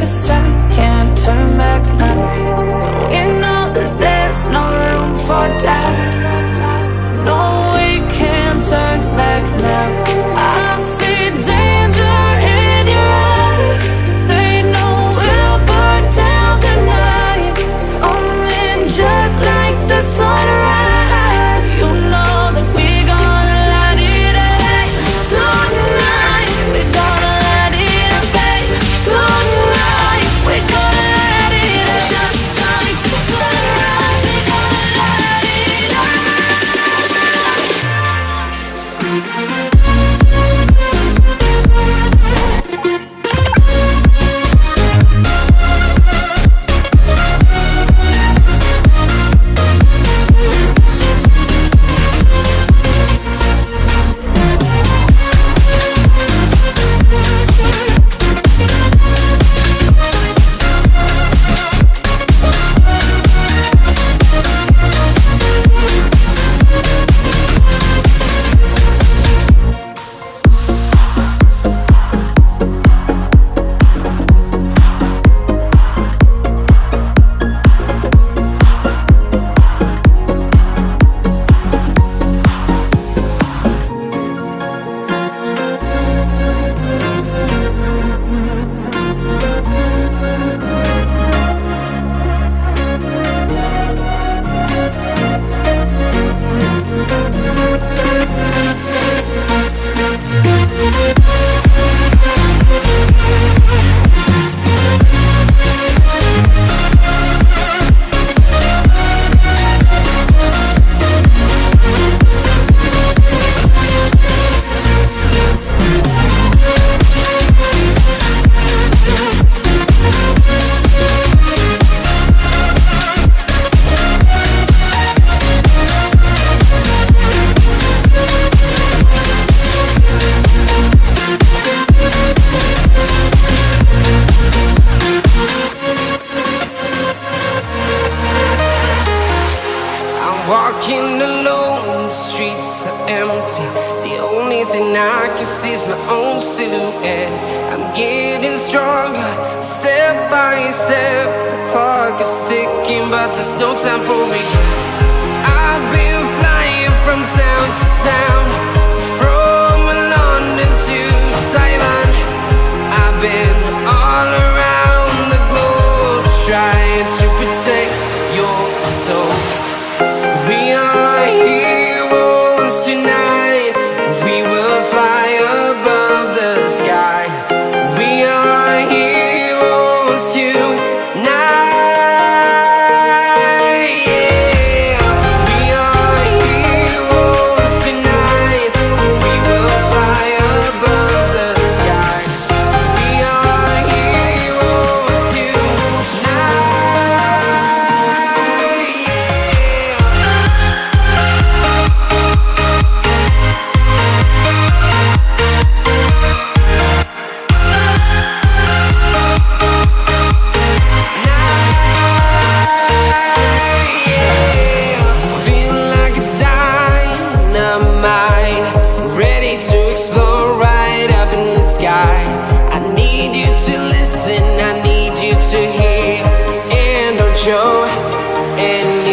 start, can't turn back now. We know that there's no room for doubt. No, we can't turn back now. I see danger in your eyes. They know we'll burn down the night, coming just like the sunrise. You know that we gonna light it up tonight. We gonna light it up, babe. Tonight we gonna light it up just like the sunrise. We gonna light it up. Walking alone, the streets are empty. The only thing I can see is my own silhouette. I'm getting stronger, step by step. The clock is ticking, but there's no time for regrets. I've been flying from town to town, from London to Taiwan. I've been all around the globe, trying to protect your soul. We are heroes tonight. We will fly above the sky. We are heroes tonight. Yeah. We are heroes tonight. We will fly above the sky. We are heroes tonight. To explore right up in the sky. I need you to listen, I need you to hear, and don't show any